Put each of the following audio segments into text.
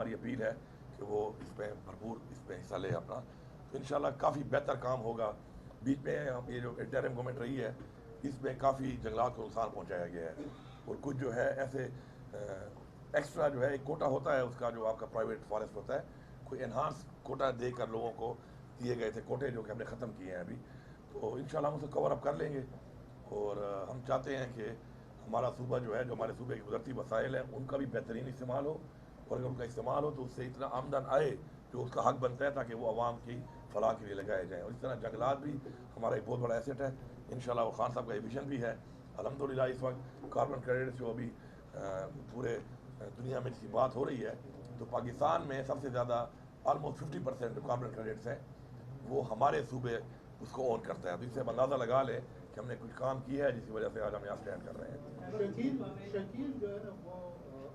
हमारी अपील है कि वो इसमें भरपूर इसमें हिस्सा ले अपना, तो इंशाल्लाह काफ़ी बेहतर काम होगा। बीच में ये जो इंटरिम गवर्नमेंट रही है इसमें काफ़ी जंगलात को नुकसान पहुंचाया गया है, और कुछ जो है ऐसे एक्स्ट्रा जो है एक कोटा होता है उसका, जो आपका प्राइवेट फॉरेस्ट होता है, कोई एनहांस कोटा देकर लोगों को दिए गए थे कोटे, जो कि हमने ख़त्म किए हैं अभी। तो इंशाल्लाह हम उसे कवर अप कर लेंगे, और हम चाहते हैं कि हमारा सूबा जो है, जो हमारे सूबे की कुदरती वसाइल हैं, उनका भी बेहतरीन इस्तेमाल हो, और अगर उनका इस्तेमाल हो तो उससे इतना आमदन आए जो उसका हक बनता है, ताकि वो आवाम की फलाह के लिए लगाए जाएँ। और इस तरह जंगलात भी हमारा एक बहुत बड़ा एसेट है। इंशाल्लाह वो खान साहब का ये विजन भी है। अल्हम्दुलिल्लाह इस वक्त कार्बन क्रेडिट्स जो अभी पूरे दुनिया में इसकी बात हो रही है, तो पाकिस्तान में सबसे ज़्यादा ऑलमोस्ट 50% जो कार्बन क्रेडिट्स हैं वो हमारे सूबे उसको ऑन करता है। तो इससे हम अंदाज़ा लगा लें कि हमने कुछ काम किया है जिसकी वजह से आज हम यहाँ स्टैंड कर रहे हैं। शकील जो है ना वो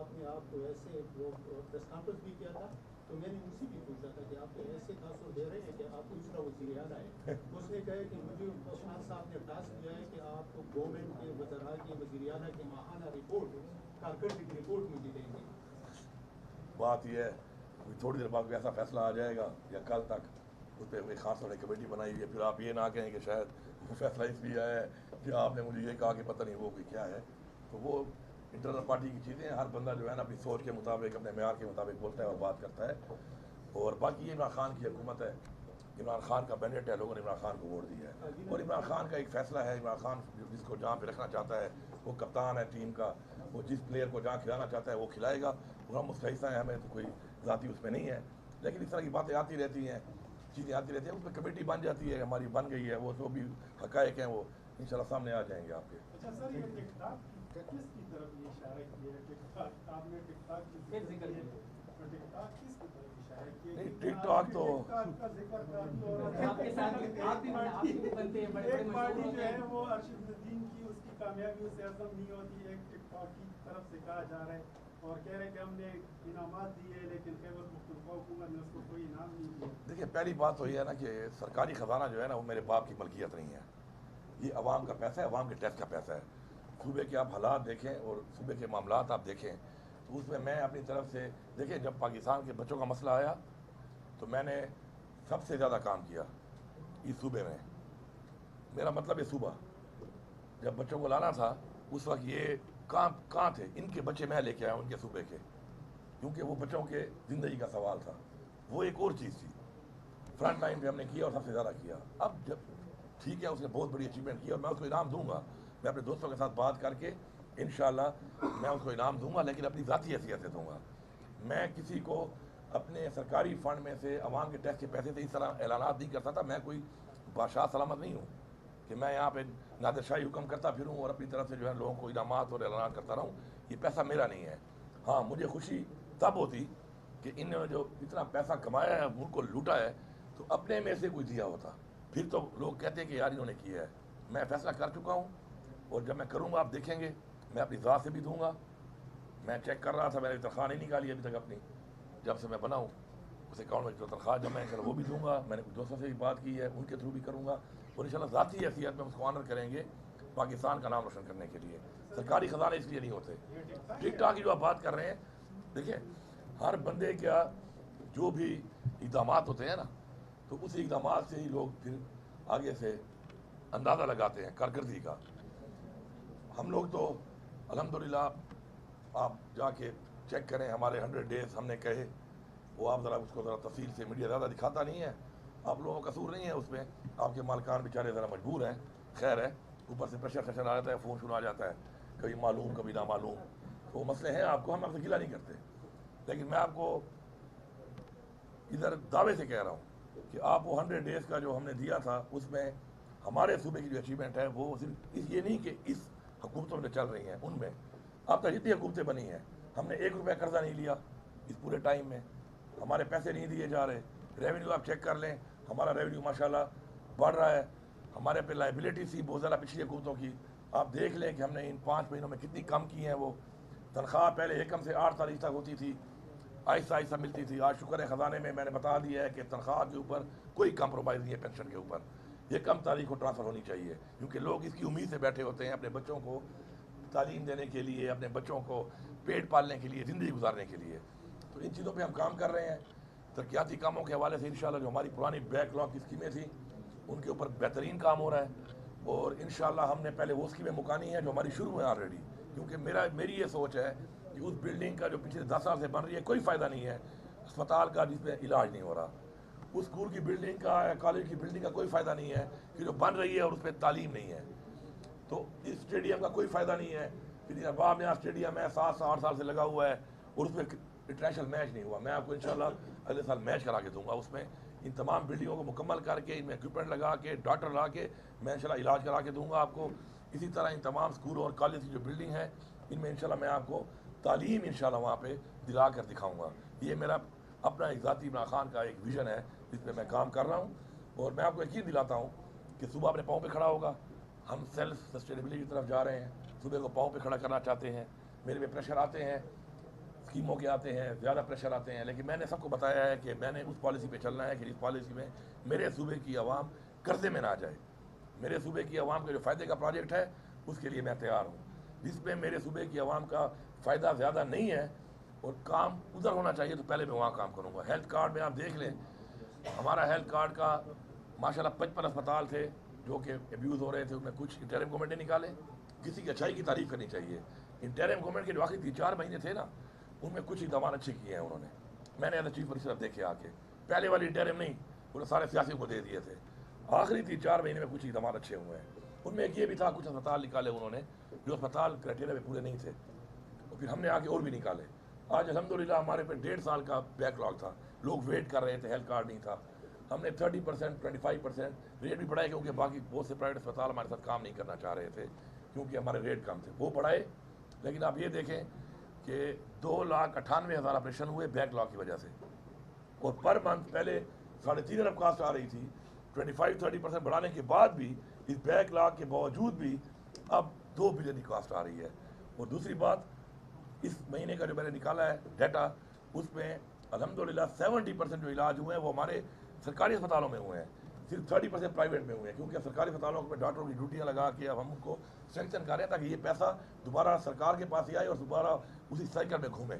अपने आप को ऐसे वो प्रेस कॉन्फ्रेंस भी किया था, तो मैंने उनसे भी पूछा था कि आप ऐसे तासुर दे रहे हैं कि आप दूसरा वज़ीर याद आए। उसने कहा कि मुझे उस्मान साहब ने टास्क दिया है कि आप गवर्नमेंट के वज़रा के वज़ीर आला की माहाना रिपोर्ट, कारकर्दगी रिपोर्ट मुझे देंगे। बात यह है थोड़ी देर बाद ऐसा फैसला आ जाएगा या कल तक, उस पर एक खास वाली कमेटी बनाई हुई है, फिर आप ये ना कहें कि शायद फैसला इसलिए आया है कि आपने मुझे ये कहा कि पता नहीं वो कोई क्या है। तो वो इंटरनल पार्टी की चीज़ें, हर बंदा जो है ना अपनी सोच के मुताबिक, अपने म्यार के मुताबिक बोलता है और बात करता है। और बाकी ये इमरान खान की हुकूमत है, इमरान खान का बैनेट है, लोगों ने इमरान खान को वोट दिया है, और इमरान खान का एक फ़ैसला है। इमरान खान जिसको जहाँ पे रखना चाहता है, वो कप्तान है टीम का, वो जिस प्लेयर को जहाँ खिलाना चाहता है वो खिलाएगा, और हम उसका हिस्सा हैं, हमें तो कोई ज़ाती उसमें नहीं है। लेकिन इस तरह की बातें आती रहती हैं, चीज़ें आती रहती हैं, उस पर कमेटी बन जाती है, हमारी बन गई है, वो जो भी हक़ाइक़ हैं वो इंशाल्लाह सामने आ जाएंगे आपके। अच्छा सर, ये टिकटॉक किसकी तरफ ये इशारा किया है? टिकटॉक आपने टिकटॉक की जिक्र किया, तो टिकटॉक किसकी तरफ इशारा किया? नहीं, टिकटॉक तो का जिक्र कर और आपके साथ आप भी बनते हैं, बड़े एक पार्टी जो है वो अर्शदुद्दीन की, उसकी कामयाबी उससे असम नहीं होती है, टिकटॉक की तरफ से कहा जा रहा है, और कह रहे हैं कि हमने इनामात दिए लेकिन खैबर मुख्तलिफा हुकूमत ने उसको कोई इनाम नहीं दिया। देखिए, पहली बात तो ये है ना कि सरकारी ख़जाना जो है ना वो मेरे बाप की मलकियत नहीं है, ये अवाम का पैसा है, अवाम के टैक्स का पैसा है। सूबे के आप हालात देखें और सूबे के मामलात आप देखें, तो उसमें मैं अपनी तरफ से, देखिए जब पाकिस्तान के बच्चों का मसला आया तो मैंने सबसे ज़्यादा काम किया इस सूबे में। मेरा मतलब ये सूबा जब बच्चों को लाना था उस वक्त ये कहाँ थे, इनके बच्चे मैं लेके आया उनके सूबे के, क्योंकि वो बच्चों के ज़िंदगी का सवाल था, वो एक और चीज़ थी। फ्रंट लाइन पे हमने किया और सबसे ज़्यादा किया। अब जब ठीक है, उसने बहुत बड़ी अचीवमेंट की और मैं उसको इनाम दूंगा, मैं अपने दोस्तों के साथ बात करके इंशाल्लाह मैं उसको इनाम दूंगा, लेकिन अपनी ज़ाती हैसियत से दूंगा। मैं किसी को अपने सरकारी फ़ंड में से, अवाम के टैक्स के पैसे से इस तरह ऐलानात नहीं कर सकता। मैं कोई बादशाह सलामत नहीं हूँ कि मैं यहाँ पे नादिरशाही हुक्म करता फिरूँ और अपनी तरफ से जो है लोगों को इनामात और ऐलानात करता रहूँ। ये पैसा मेरा नहीं है। हाँ, मुझे खुशी तब होती कि इन्होंने जो इतना पैसा कमाया है, मुल्क को लूटा है, तो अपने में से कोई दिया होता, फिर तो लोग कहते हैं कि यार इन्होंने किया है। मैं फैसला कर चुका हूँ, और जब मैं करूँगा आप देखेंगे, मैं अपनी ज़ात से भी दूँगा। मैं चेक कर रहा था, मैंने तनख्वाह नहीं निकाली अभी तक अपनी, जब से मैं बनाऊँ उस अकाउंट में जो तनख्वाह जमा है वो भी दूँगा। मैंने कुछ दोस्तों से भी बात की है, उनके थ्रू भी करूँगा, और इंशाल्लाह ज़ाती हैसियत में उसको ऑनर करेंगे पाकिस्तान का नाम रोशन करने के लिए। सरकारी ख़जाने इसलिए नहीं होते। टिकटॉक की जो आप बात कर रहे हैं, देखिए हर बंदे का जो भी इक़दाम होते हैं ना, तो उस इक़दाम से ही लोग फिर आगे से अंदाज़ा लगाते हैं कारकर्दगी का। हम लोग तो अल्हम्दुलिल्लाह, आप जाके चेक करें हमारे 100 डेज़ हमने कहे, वो आप ज़रा उसको ज़रा तफसील से, मीडिया ज़्यादा दिखाता नहीं है, आप लोगों का कसूर नहीं है उसमें, आपके मालकान बेचारे ज़रा मजबूर हैं। खैर है, ऊपर से प्रेशर आ जाता है, फ़ोन शुरू आ जाता है, कभी मालूम कभी ना मालूम, तो वो मसले हैं। आपको हम आपसे गिला नहीं करते, लेकिन मैं आपको इधर दावे से कह रहा हूँ कि आप वो 100 डेज़ का जो हमने दिया था, उसमें हमारे सूबे की जो अचीवमेंट है वो सिर्फ ये नहीं कि इस हुकूमतों में चल रही हैं, उनमें अब तक जितनी हुकूमतें बनी हैं, हमने 1 रुपया कर्जा नहीं लिया इस पूरे टाइम में, हमारे पैसे नहीं दिए जा रहे। रेवेन्यू आप चेक कर लें, हमारा रेवेन्यू माशाल्लाह बढ़ रहा है। हमारे पे लाइबिलिटी थी बहुत ज़्यादा पिछली हुकूमतों की, आप देख लें कि हमने इन 5 महीनों में कितनी कम की हैं। वो तनख्वाह पहले 1 से 8 तारीख तक होती थी, आहिस्ता आहिस्ता मिलती थी। आज शुक्र है ख़जाने में मैंने बता दिया है कि तनख्वाह के ऊपर कोई कंप्रोमाइज़ नहीं है, पेंशन के ऊपर 1 तारीख को ट्रांसफ़र होनी चाहिए, क्योंकि लोग इसकी उम्मीद से बैठे होते हैं अपने बच्चों को तालीम देने के लिए, अपने बच्चों को पेट पालने के लिए, ज़िंदगी गुजारने के लिए। तो तो इन चीज़ों पे हम काम कर रहे हैं। तरक्याती कामों के हवाले से इंशाल्लाह जो हमारी पुरानी बैकलॉग की स्कीमें थी उनके ऊपर बेहतरीन काम हो रहा है, और इंशाल्लाह हमने पहले वो स्कीमें मुकानी है जो हमारी शुरू में ऑलरेडी, क्योंकि मेरी ये सोच है कि उस बिल्डिंग का जो पिछले 10 साल से बन रही है कोई फ़ायदा नहीं है, अस्पताल का जिसमें इलाज नहीं हो रहा, उस स्कूल की बिल्डिंग का या कॉलेज की बिल्डिंग का कोई फ़ायदा नहीं है कि जो बन रही है और उस पर तालीम नहीं है, तो इस स्टेडियम का कोई फ़ायदा नहीं है। फिर अबाब में स्टेडियम है 7-8 साल से लगा हुआ है और उसमें इंटरनेशनल मैच नहीं हुआ। मैं आपको इंशाल्लाह अगले साल मैच करा के दूंगा, उसमें इन तमाम बिल्डिंगों को मुकम्मल करके इनमें इक्विपमेंट लगा के डॉक्टर ला के मैं इंशाल्लाह इलाज करा के दूंगा आपको। इसी तरह इन तमाम स्कूल और कॉलेज की जो बिल्डिंग है इनमें इंशाल्लाह मैं आपको तालीम इंशाल्लाह वहाँ पे दिला कर दिखाऊँगा। ये मेरा अपना एक ज़ाती इमरान खान का एक विज़न है जिसमें मैं काम कर रहा हूँ, और मैं आपको यकीन दिलाता हूँ कि सुबह अपने पाँव पे खड़ा होगा। हम सेल्फ सस्टेनेबिलिटी की तरफ जा रहे हैं, सुबह को पाँव पे खड़ा करना चाहते हैं। मेरे में प्रेशर आते हैं, स्कीमों के आते हैं, ज़्यादा प्रेशर आते हैं, लेकिन मैंने सबको बताया है कि मैंने उस पॉलिसी पे चलना है कि इस पॉलिसी में मेरे सूबे की आवाम कर्जे में ना जाए। मेरे सूबे की आवाम के जो फ़ायदे का प्रोजेक्ट है उसके लिए मैं तैयार हूँ, जिसमें मेरे सूबे की आवाम का फ़ायदा ज़्यादा नहीं है और काम उधर होना चाहिए तो पहले मैं वहाँ काम करूँगा। हेल्थ कार्ड में आप देख लें, हमारा हेल्थ कार्ड का माशाल्लाह 55 अस्पताल थे जो कि अब्यूज़ हो रहे थे, उसमें कुछ इंटरिम गवर्नमेंट ने निकाले। किसी की अच्छाई की तारीफ़ करनी चाहिए। इंटरिम गवर्नमेंट के जो आखिरी 3-4 महीने थे ना, उनमें कुछ इकदाम अच्छे किए हैं उन्होंने। मैंने एज चीफ मिनिस्टर देखे आके, पहले वाली इंटरिम नहीं, उन्होंने सारे सियासियों को दे दिए थे। आखिरी 3-4 महीने में कुछ इकदाम अच्छे हुए हैं। उनमें एक ये भी था, कुछ अस्पताल निकाले उन्होंने जो अस्पताल क्राइटेरिया में पूरे नहीं थे, और फिर हमने आके और भी निकाले। आज अल्हम्दुलिल्लाह हमारे पे 1.5 साल का बैकलॉग था, लोग वेट कर रहे थे, हेल्थ कार्ड नहीं था। हमने 30%, 25% रेट भी बढ़ाए, क्योंकि बाकी बहुत से प्राइवेट अस्पताल हमारे साथ काम नहीं करना चाह रहे थे क्योंकि हमारे रेट कम थे, वो बढ़ाए। लेकिन आप ये देखें कि 2,98,000 ऑपरेशन हुए बैकलॉग की वजह से, और पर मंथ पहले 3.5 अरब कास्ट आ रही थी। 25-30% बढ़ाने के बाद भी, इस बैकलॉग के बावजूद भी अब 2 बिलियन की कास्ट आ रही है। और दूसरी बात, इस महीने का जो मैंने निकाला है डाटा, उसमें अल्हम्दुलिल्लाह 70% जो इलाज हुए हैं वो हमारे सरकारी अस्पतालों में हुए हैं, सिर्फ 30% प्राइवेट में हुए हैं, क्योंकि सरकारी अस्पतालों में डॉक्टरों की ड्यूटियाँ लगा के अब हम उनको सेंक्शन कर रहे हैं ताकि ये पैसा दोबारा सरकार के पास ही आए और दोबारा उसी साइकिल में घूमे।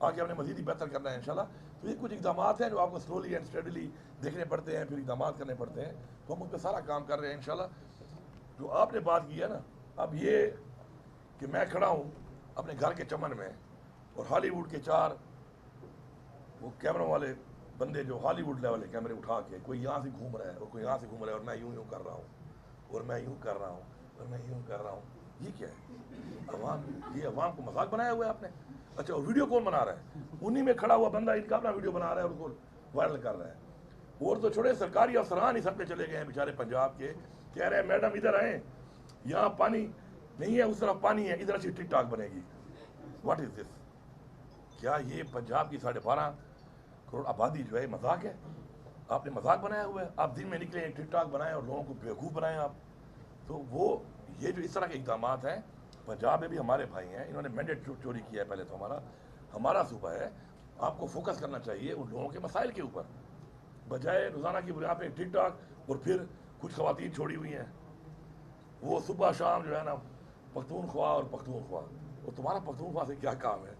आगे हमने मज़ीद ही बेहतर करना है इंशाल्लाह। तो ये कुछ इकदाम हैं जो आपको स्लोली एंड स्टेडली देखने पड़ते हैं, फिर इकदाम करने पड़ते हैं, तो हम उस पर सारा काम कर रहे हैं इंशाल्लाह। जो आपने बात की है ना, अब ये कि मैं खड़ा हूँ अपने घर के चमन में और हॉलीवुड के 4 वो कैमरों वाले बंदे जो हॉलीवुड लेवल के कैमरे उठा के, कोई यहाँ से घूम रहा है और कोई यहाँ से घूम रहा है, और मैं यूँ कर रहा हूँ और मैं यूँ कर रहा हूँ और मैं यूँ कर रहा हूँ, ये क्या है? अवाम, ये अवाम को मजाक बनाया हुआ है आपने। अच्छा, और वीडियो कौन बना रहा है? उन्हीं में खड़ा हुआ बंदा इनका अपना वीडियो बना रहा है और उसको वायरल कर रहा है। और तो छोड़े, सरकारी अफसरान ही सब पे चले गए हैं बेचारे पंजाब के, कह रहे हैं मैडम इधर आए, यहाँ पानी नहीं है, उस तरफ पानी है, इधर अच्छी टिकटॉक बनेगी। What is this? क्या ये पंजाब की 12.5 करोड़ आबादी जो है मजाक है? आपने मजाक बनाया हुआ है। आप दिन में निकले टिकटॉक बनाए और लोगों को बेवकूफ़ बनाए आप। तो वो ये जो इस तरह के इक़दाम हैं, पंजाब में भी हमारे भाई हैं, इन्होंने मैंडेट चोरी किया है। पहले तो हमारा सूबा है, आपको फोकस करना चाहिए उन लोगों के मसाइल के ऊपर, बजाय रोज़ाना की बुनियाद पर टिकटॉक। और फिर कुछ ख़वातीन छोड़ी हुई हैं, वो सुबह शाम जो है ना पख्तूनख्वा और पख्तूनख्वा, और तुम्हारा पख्तूनख्वा से क्या काम है?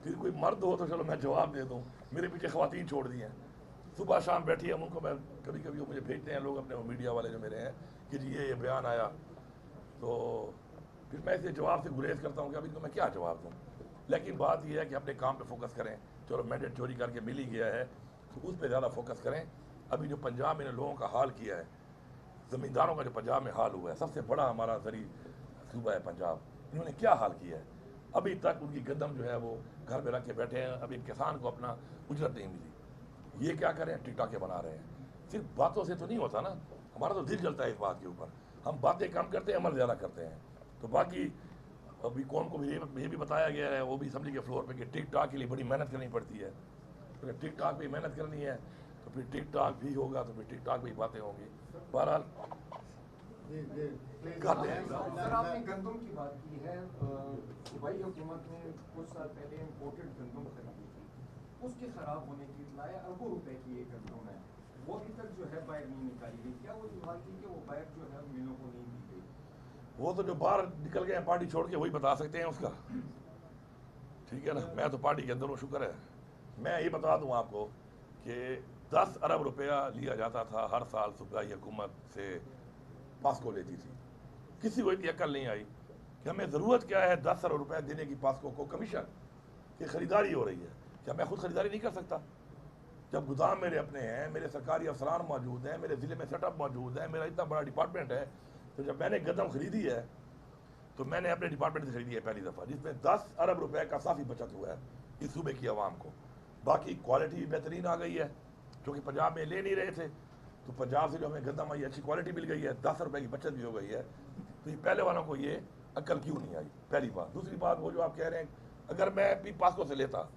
फिर कोई मर्द हो तो चलो मैं जवाब दे दूँ, मेरे पीछे ख़वातीन छोड़ दी हैं, सुबह शाम बैठी है। उनको मैं कभी कभी वो मुझे भेजते हैं लोग अपने मीडिया वाले जो मेरे हैं कि जी ये बयान आया, तो फिर मैं इसे जवाब से गुरेज करता हूँ कि अभी इनको मैं क्या जवाब दूँ। लेकिन बात यह है कि अपने काम पे फोकस करें। चलो मैंडेट चोरी करके मिल ही गया है तो उस पर ज़्यादा फोकस करें। अभी जो पंजाब में लोगों का हाल किया है, ज़मींदारों का जो पंजाब में हाल हुआ है, सबसे बड़ा हमारा ज़री सूबा है पंजाब, इन्होंने क्या हाल किया है? अभी तक उनकी गंदम जो है वो घर में रख के बैठे हैं, अभी किसान को अपना उजरत नहीं मिली। ये क्या करें? टिकटॉकें बना रहे हैं। सिर्फ बातों से तो नहीं होता ना, हमारा तो दिल जलता है इस बात के ऊपर। हम बातें कम करते हैं, अमल ज़्यादा करते हैं। तो बाकी अभी कौन को भी ये भी बताया गया है, वो भी असम्बली के फ्लोर पे, कि टिकटॉक के लिए बड़ी मेहनत करनी पड़ती है। तो टिकटॉक पे मेहनत करनी है तो फिर टिकटॉक भी होगा, तो फिर टिकटॉक भी बातें होंगी। बहरहाल करते हैं। सर, आपने गंदम की बात की है। सूबाई हुकूमत ने कुछ साल पहले इम्पोर्टेड गंदम खरीदी थी, उसके ख़राब होने की लाया अरबों रुपए की एक गंदम है, वो अभी तक जो है बाहर नहीं निकाली गई। क्या वो बात थी कि वो बाहर जो है मिलों को नहीं दी गई? वो तो जो बाहर निकल गए हैं पार्टी छोड़ के, वही बता सकते हैं उसका। ठीक है ना, मैं तो पार्टी के अंदर हूँ, शुक्र है। मैं ये बता दूं आपको कि 10 अरब रुपया लिया जाता था हर साल सूबाई हुकूमत से, पास्को लेती थी। किसी को इतनी अकल नहीं आई कि हमें ज़रूरत क्या है 10 अरब रुपया देने की पास्को को कमीशन की ख़रीदारी हो रही है। क्या मैं खुद ख़रीदारी नहीं कर सकता? जब गोदाम मेरे अपने हैं, मेरे सरकारी अफसरान मौजूद हैं, मेरे ज़िले में सेटअप मौजूद है, मेरा इतना बड़ा डिपार्टमेंट है, तो जब मैंने गंदम ख़रीदी है तो मैंने अपने डिपार्टमेंट से खरीदी है पहली दफ़ा, जिसमें 10 अरब रुपए का काफ़ी बचत हुआ है इस सूबे की आवाम को। बाकी क्वालिटी भी बेहतरीन आ गई है, क्योंकि पंजाब में ले नहीं रहे थे, तो पंजाब से जो हमें गंदम आई अच्छी क्वालिटी मिल गई है, 10 रुपये की बचत भी हो गई है। तो ये पहले वालों को ये अक्ल क्यों नहीं आई, पहली बात। दूसरी बात, वो जो आप कह रहे हैं, अगर मैं भी पास्को से लेता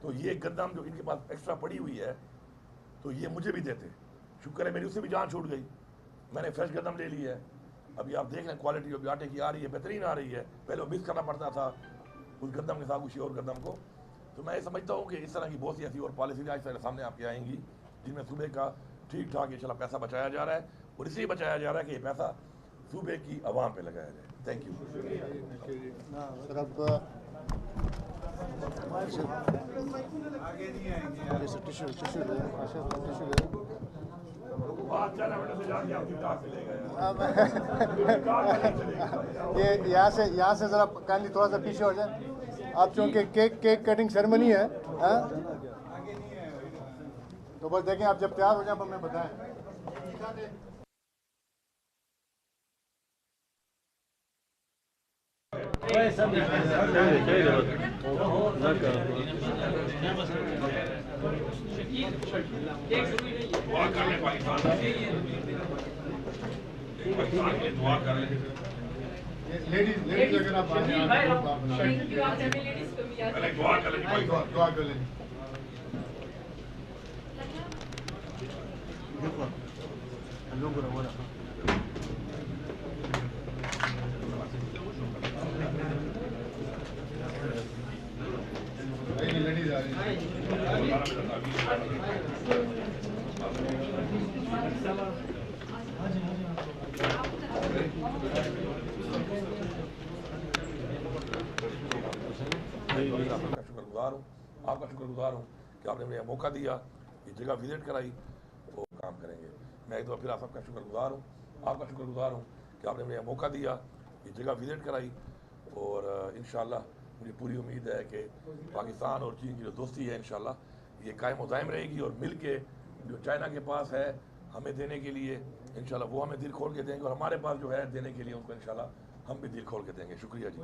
तो ये गंदम जो इनके पास एक्स्ट्रा पड़ी हुई है तो ये मुझे भी देते। शुक्र है मेरी उससे भी जान छूट गई, मैंने फ्रेश गंदम ले ली है। अभी आप देख रहे हैं क्वालिटी अभी आटे की आ रही है, बेहतरीन आ रही है। पहले वो मिक्स करना पड़ता था उस गंदम के साथ किसी और गंदम को। तो मैं ये समझता हूँ कि इस तरह की बहुत सी ऐसी और पॉलिसी आज सामने आपके आएंगी जिनमें सूबे का ठीक ठाक इंशाल्लाह पैसा बचाया जा रहा है, और इसलिए बचाया जा रहा है कि ये पैसा सूबे की आवाम पे लगाया जाए। Thank you. ये यहाँ से ज़रा काइंडली थोड़ा सा पीछे हो जाए आप, चूँकि केक कटिंग सेरेमनी है, तो बस देखें आप जब तैयार हो जाए हमें बताएं। लेडीज अगर आप दुआ कर लें। लेडीज आ रही आपका शुक्रगुजार हूँ कि आपने मुझे मौका दिया, ये जगह विजिट कराई, तो काम करेंगे। मैं एक बार फिर आप सबका शुक्रगुजार हूँ, आपका शुक्रगुजार हूँ कि आपने मुझे मौका दिया, ये जगह विजिट कराई, और इंशाल्लाह मुझे पूरी उम्मीद है कि पाकिस्तान और चीन की जो दोस्ती है इंशाल्लाह ये कायम दायम रहेगी, और मिल के जो चाइना के पास है हमें देने के लिए इंशाल्लाह वो हमें दिल खोल के देंगे, और हमारे पास जो है देने के लिए उनको इंशाल्लाह हम भी दिल खोल के देंगे। शुक्रिया जी।